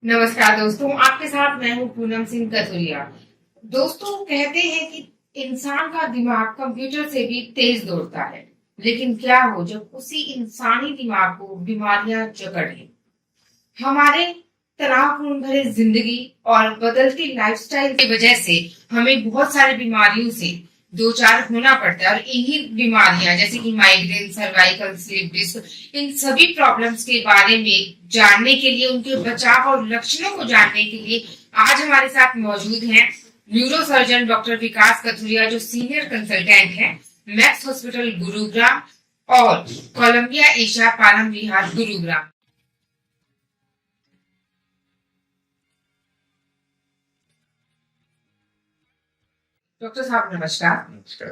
नमस्कार दोस्तों, आपके साथ मैं हूं पूनम सिंह कथुरिया। दोस्तों, कहते हैं कि इंसान का दिमाग कंप्यूटर से भी तेज दौड़ता है, लेकिन क्या हो जब उसी इंसानी दिमाग को बीमारियां जकड़ लें। हमारे तनावपूर्ण भरे जिंदगी और बदलती लाइफस्टाइल की वजह से हमें बहुत सारी बीमारियों से दो चार होना पड़ता है, और इन्हीं बीमारियां जैसे कि माइग्रेन, सर्वाइकल, स्लीप डिस्क, इन सभी प्रॉब्लम्स के बारे में जानने के लिए, उनके बचाव और लक्षणों को जानने के लिए आज हमारे साथ मौजूद हैं न्यूरो सर्जन डॉक्टर विकास कथुरिया, जो सीनियर कंसल्टेंट हैं मैक्स हॉस्पिटल गुरुग्राम और कोलंबिया एशिया पालम विहार गुरुग्राम। डॉक्टर साहब नमस्कार। नमस्कार।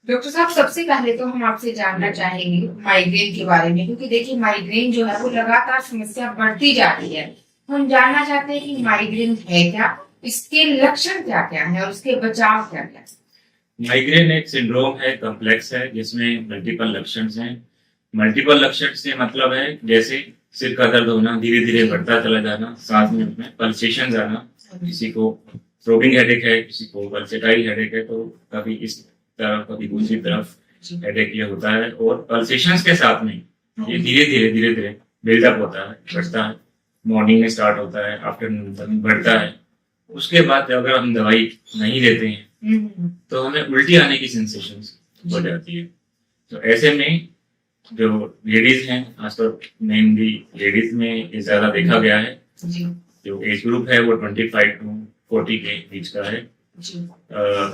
डॉक्टर साहब, सबसे पहले तो हम आपसे जानना चाहेंगे माइग्रेन के बारे में, क्योंकि देखिए माइग्रेन जो है वो लगातार समस्या बढ़ती जा रही है। हम जानना चाहते हैं कि माइग्रेन है क्या, इसके लक्षण क्या क्या है और उसके बचाव क्या क्या है। माइग्रेन एक सिंड्रोम है, कॉम्प्लेक्स है, जिसमें मल्टीपल लक्षण हैं। मल्टीपल लक्षण से मतलब है जैसे सिर का दर्द होना, धीरे धीरे बढ़ता चला जाना, साथ में उसमें पल्सेशन आना। किसी को थ्रोटिंग हेडेक है, किसी को वर्सेटाइल हेडेक है, तो कभी इस तरफ कभी दूसरी तरफ हेडेक ये होता है। और पल्सेशंस के साथ में ये धीरे धीरे बिल्डअप होता है, बढ़ता है। मॉर्निंग में स्टार्ट होता है, आफ्टरनून तक बढ़ता है। उसके बाद अगर हम दवाई नहीं लेते हैं तो हमें उल्टी आने की सेंसेशन हो जाती है। तो ऐसे में जो लेडीज हैं, खासतौर मेनली लेडीज में ये ज्यादा देखा गया है। जो एज ग्रुप है वो 25 टू 40 के बीच का है।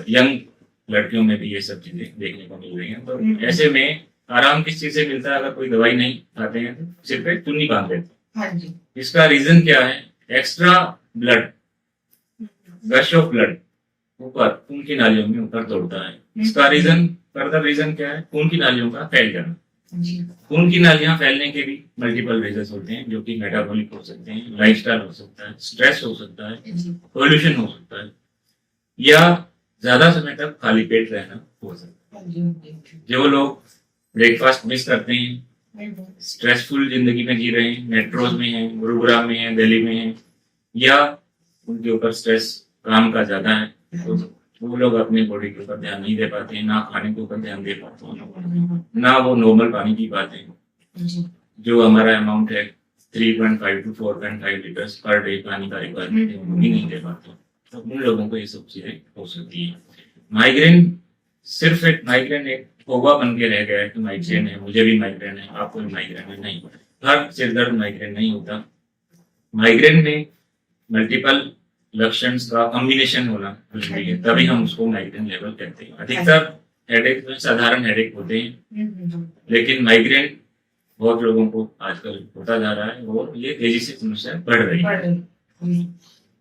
यंग लड़कियों में भी ये सब चीजें देखने को मिल रही हैं। तो ऐसे में आराम किस चीज से मिलता है? अगर कोई दवाई नहीं खाते हैं तो सिर पे चुन्नी बांध देते। इसका रीजन क्या है? Extra blood, rush of blood ऊपर खून की नालियों में ऊपर दौड़ता है। इसका रीजन, फर्दर रीजन क्या है? खून की नालियों का फैल जाना। खून की नालियां फैलने के भी मल्टीपल रीजन होते हैं, जो कि मेटाबॉलिक हो सकते हैं, लाइफस्टाइल हो सकता है, स्ट्रेस हो सकता है, पोल्यूशन हो सकता है, या ज्यादा समय तक खाली पेट रहना हो सकता है। जो लोग ब्रेकफास्ट मिस करते हैं, स्ट्रेसफुल जिंदगी में जी रहे हैं, मेट्रोज में हैं, गुरुग्राम में हैं, दिल्ली में हैं, या उनके ऊपर स्ट्रेस काम का ज्यादा है, तो वो लोग अपने बॉडी के ऊपर ध्यान नहीं दे पाते हैं, ना खाने के ऊपर ध्यान दे पाते हैं, ना वो नॉर्मल पानी पी पाते हैं। जो हमारा अमाउंट है 3.5 टू 4.5 लीटर्स पर डे पानी का रिक्वायरमेंट है, वो भी नहीं दे पाते। तो उन लोगों को ये सब चीजें हो सकती है। माइग्रेन सिर्फ एक फोबा बन के रह गया है कि माइग्रेन है, मुझे भी माइग्रेन है, आपको भी माइग्रेन है। नहीं, हर सिर दर्द माइग्रेन नहीं होता। माइग्रेन में मल्टीपल लक्षण का कॉम्बिनेशन होना जरूरी है, तभी हम उसको माइग्रेन लेवल कहते हैं। अधिकतर हेडेक में साधारण हेडेक होते हैं, लेकिन माइग्रेन बहुत लोगों को आजकल होता जा रहा है और ये तेजी से समस्या बढ़ रही है।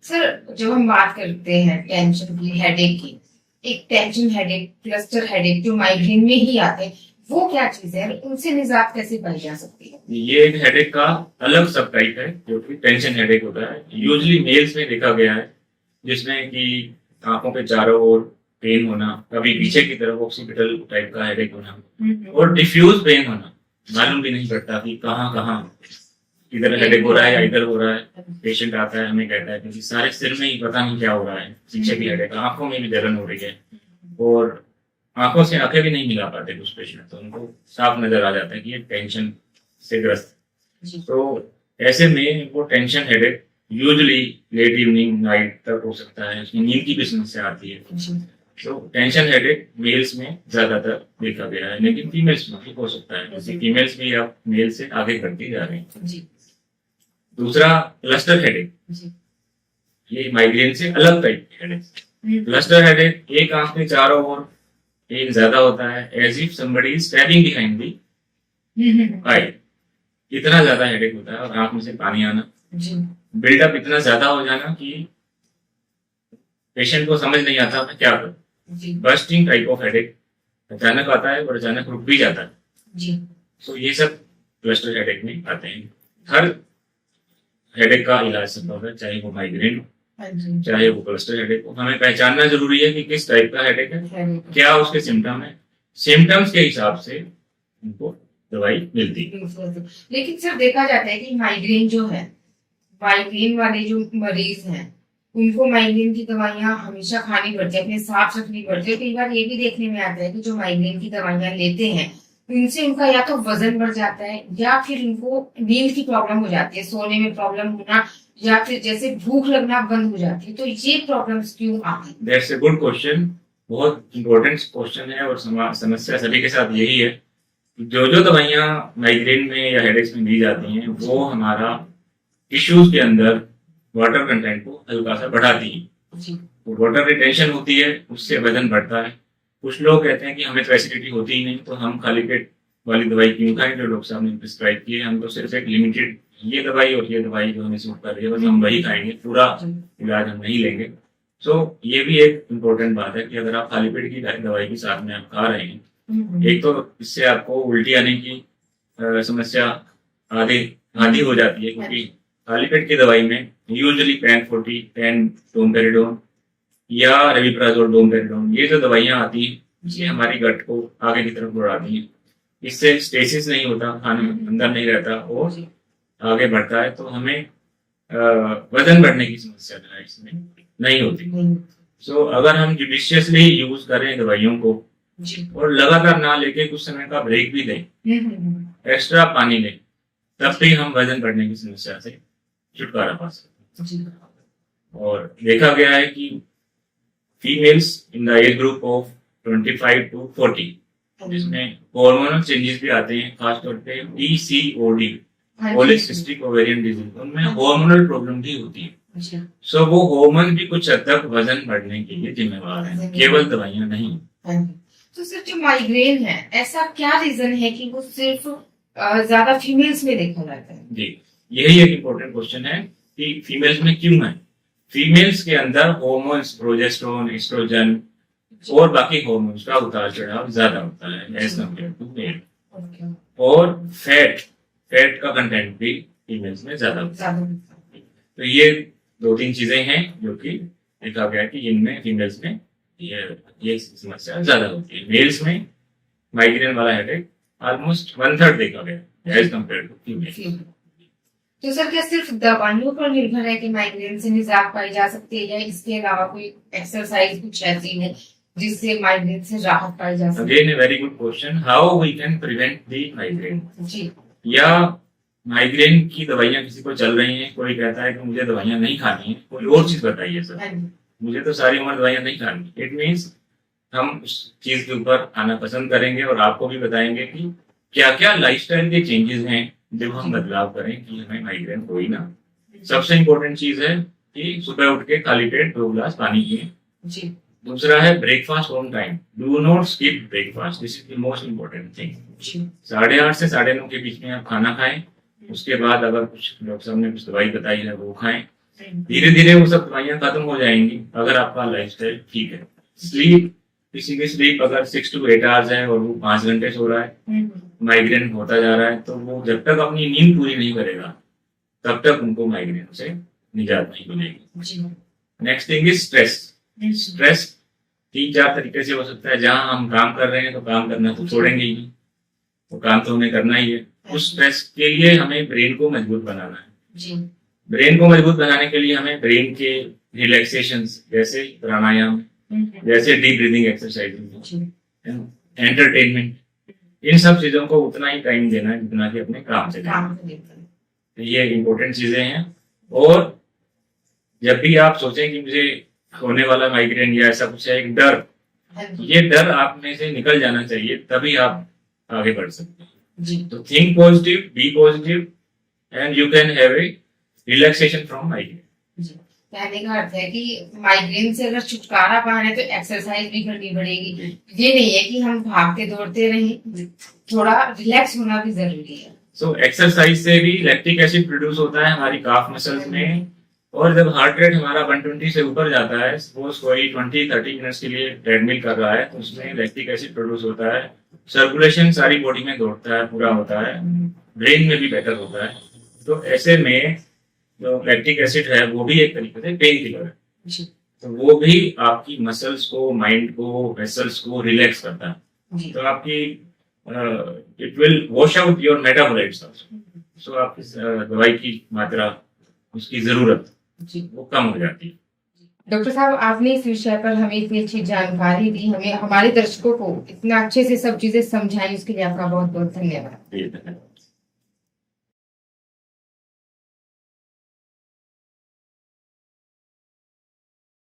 सर, जब हम बात करते हैं टेंशन की, हेडेक की, एक टेंशन हेडेक, क्लस्टर हेडेक जो माइग्रेन में ही आते हैं, वो क्या चीज है, उनसे निजात कैसे पाई जा सकती है? ये एक हेडेक का अलग सब टाइप है, जो कि टेंशन हेडेक होता है। यूजली मेल्स में देखा गया है, जिसमें कि आंखों के चारों ओर पेन होना, कभी पीछे की तरफ ऑक्सीपिटल टाइप का हेडेक होना, और डिफ्यूज पेन होना। मालूम भी नहीं पड़ता कि कहाँ इधर हेडेक हो रहा है या इधर हो रहा है। पेशेंट आता है, हमें कहता है कि सारे सिर में ही पता नहीं क्या हो रहा है, पीछे भी हेडेक, आंखों में भी जलन हो रही है, और आंखों से आंखें भी नहीं मिला पाते कुछ पेशेंट, तो उनको साफ नजर आ जाता है कि ये टेंशन से ग्रस्त। तो ऐसे में वो tension headache usually late evening night तक हो सकता है, उसमें नींद की भी समस्या आती है। तो टेंशन हेडेक मेल्स में ज्यादातर देखा गया है, लेकिन फीमेल्स में भी हो सकता है, जैसे फीमेल्स भी अब मेल से आगे बढ़ती जा रही है। दूसरा क्लस्टर हेडेक, ये माइग्रेन से अलग टाइप की हेडेक। क्लस्टर हेडेक एक आंख के चारों ओर पेन ज्यादा होता है, as if somebody is stabbing behind the eye. इतना ज्यादा हेडेक होता है, और आंख में से पानी आना, बिल्डअप इतना ज्यादा हो जाना कि पेशेंट को समझ नहीं आता मैं क्या करूं। बर्स्टिंग टाइप ऑफ हेडेक अचानक आता है और अचानक रुक भी जाता है। तो ये सब क्लस्टर हेडेक में आते हैं। हर हेडेक का इलाज संभव है, चाहे वो माइग्रेन हो, चाहे वो क्लस्टर हेडेक हो। हमें पहचानना जरूरी है कि किस टाइप का हेडेक है, क्या उसके सिम्टम है। सिम्टम्स के हिसाब से उनको दवाई मिलती है। लेकिन सर, देखा जाता है कि माइग्रेन जो है माइग्रेन वाले जो मरीज हैं उनको माइग्रेन की दवाइयां हमेशा खानी पड़ती है, अपने साथ रखनी पड़ती है। कई बार ये भी देखने में आता है कि जो माइग्रेन की दवाइयां लेते हैं उनसे उनका या तो वजन बढ़ जाता है या फिर उनको नींद की प्रॉब्लम हो जाती है, सोने में प्रॉब्लम होना या फिर जैसे भूख लगना बंद हो जाती है। तो ये प्रॉब्लम्स क्यों आती है? दैट्स अ गुड क्वेश्चन, बहुत इंपॉर्टेंट क्वेश्चन है। और समस्या सभी के साथ यही है, जो जो दवाइयां माइग्रेन में या हेडेक्स में दी जाती हैं वो हमारा टिश्यूज के अंदर वाटर कंटेंट को हल्का सा बढ़ाती है। जी तो वाटर रिटेंशन होती है, उससे वजन बढ़ता है। कुछ लोग कहते हैं कि हमें तो एसिडिटी होती ही नहीं, तो हम खाली पेट वाली दवाई क्यों खाएं जो डॉक्टर साहब ने प्रिस्क्राइब की है। हम तो सिर्फ एक लिमिटेड ये दवाई और ये दवाई जो हमें सूट कर रही है बस हम वही खाएंगे, पूरा इलाज हम नहीं लेंगे। सो ये भी एक इम्पोर्टेंट बात है कि अगर आप खाली पेट की दवाई के साथ में आप खा रहे हैं, एक तो इससे आपको उल्टी आने की समस्या आधी हो जाती है, क्योंकि खाली पेट की दवाई में यूजुअली पैन डोमपेरिडोन या रेविप्राजोल डोमपेरिडोन ये जो दवाइयां आती हैं ये हमारी गट को आगे की तरफ बढ़ाती हैं। इससे स्टेसिस नहीं होता, खाना अंदर नहीं रहता और आगे बढ़ता है, तो हमें वजन बढ़ने की समस्या जो है इसमें नहीं होती। सो अगर हम जुडिशियसली यूज करें दवाइयों को और लगातार ना लेके कुछ समय का ब्रेक भी दें, एक्स्ट्रा पानी लें, तब भी हम वजन बढ़ने की समस्या से छुटकारा पा सकते हैं। और देखा गया है कि females in the age group of 25 to 40 जिसमें हार्मोनल चेंजेस भी आते हैं, खासतौर पे PCOD पॉलीसिस्टिक ओवेरियन डिजीज, उनमें हार्मोनल प्रॉब्लम भी होती है। सो वो हार्मोन भी कुछ हद तक वजन बढ़ने के लिए जिम्मेवार है, केवल दवाइयां नहीं। तो सिर्फ जो माइग्रेन है ऐसा क्या रीजन है कि वो सिर्फ ज्यादा फीमेल्स में देखा जाता है? जी, यही एक इम्पोर्टेंट क्वेश्चन है कि फीमेल्स में क्यों है। फीमेल्स के अंदर हार्मोन्स प्रोजेस्टेरोन, एस्ट्रोजन और बाकी हार्मोन्स का उतार चढ़ाव ज्यादा होता है एज कम्पेयर टू मेल। और फैट का कंटेंट भी फीमेल्स में ज्यादा होता है। तो ये 2-3 चीजें हैं जो कि देखा गया कि इनमें फीमेल्स में ये समस्या ज्यादा होती है। मेल्स में माइग्रेन वाला हेडेक ऑलमोस्ट 1/3 देखा गया एज कम्पेयर टू फीमेल। तो सर क्या सिर्फ दवाइयों पर निर्भर है कि माइग्रेन से निजात पाई जा सकती है, या इसके अलावा कोई एक्सरसाइज कुछ ऐसी है जिससे माइग्रेन से राहत पाई जा सकती है? Again very good question, how we can prevent the migraine. जी, या माइग्रेन की दवाइयां किसी को चल रही हैं, कोई कहता है कि मुझे दवाइयां नहीं खानी है, कोई और चीज बताइए सर, मुझे तो सारी उम्र दवाइयां नहीं खानी। इट मीन्स हम उस चीज के ऊपर आना पसंद करेंगे और आपको भी बताएंगे कि क्या क्या लाइफस्टाइल के चेंजेस हैं जब हम बदलाव करें कि हमें माइग्रेन हो ही ना। सबसे इम्पोर्टेंट चीज है कि सुबह उठ के खाली पेट 2 गिलास पानी पिए। दूसरा है breakfast on time, do not skip breakfast, this is the most important thing. 8:30 से 9:30 के बीच में आप खाना खाएं, उसके बाद अगर कुछ डॉक्टर साहब ने कुछ दवाई बताई है वो खाएं। धीरे धीरे वो सब दवाइयां खत्म हो जाएंगी अगर आपका लाइफस्टाइल ठीक है। स्लीप, किसी की स्लीप अगर 6 to 8 आवर्स है और वो 5 घंटे सो रहा है, माइग्रेन होता जा रहा है, तो वो जब तक अपनी नींद पूरी नहीं करेगा तब तक उनको माइग्रेन से निजात नहीं मिलेगी। Next thing is stress. Stress 3-4 तरीके से हो सकता है। जहां हम काम कर रहे हैं तो काम करना तो छोड़ेंगे ही नहीं, वो काम तो हमें करना ही है। उस स्ट्रेस के लिए हमें ब्रेन को मजबूत बनाना है। ब्रेन को मजबूत बनाने के लिए हमें ब्रेन के रिलैक्सेशन जैसे प्राणायाम, जैसे डीप ब्रीदिंग एक्सरसाइज, एंटरटेनमेंट, इन सब चीजों को उतना ही टाइम देना है जितना कि अपने काम से देना। तो ये इम्पोर्टेंट चीजें हैं। और जब भी आप सोचें कि मुझे होने वाला माइग्रेन या ऐसा कुछ है, एक डर, ये डर आप में से निकल जाना चाहिए, तभी आप आगे बढ़ सकते हैं। तो think positive, be positive and you can have a relaxation from migraine. कहने का अर्थ है कि माइग्रेन से अगर छुटकारा पाना है तो एक्सरसाइज भी करनी पड़ेगी। ये नहीं है कि हम भागते दौड़ते रहें, थोड़ा रिलैक्स होना भी जरूरी है। सो एक्सरसाइज से भी लैक्टिक एसिड प्रोड्यूस होता है हमारी काफ मसल्स में, और जब हार्ट रेट हमारा 120 से ऊपर जाता है, सपोज कोई 20-30 मिनट्स के लिए ट्रेडमिल कर रहा है, तो उसमें लैक्टिक एसिड प्रोड्यूस होता है, सर्कुलेशन सारी बॉडी में दौड़ता है, पूरा होता है, ब्रेन में भी बेटर होता है। तो ऐसे में जो लैक्टिक एसिड है वो भी एक तरीके से पेन किलर है, तो वो भी आपकी मसल्स को, माइंड को, वेसल्स को रिलैक्स करता है। तो आपकी it will wash out your metabolites also. So आप इस दवाई की मात्रा उसकी जरूरत जी वो कम हो जाती है। डॉक्टर साहब, आपने इस विषय पर हमें इतनी अच्छी जानकारी दी, हमें हमारे दर्शकों को इतना अच्छे से सब चीजें समझाई, उसके लिए आपका बहुत बहुत धन्यवाद। ये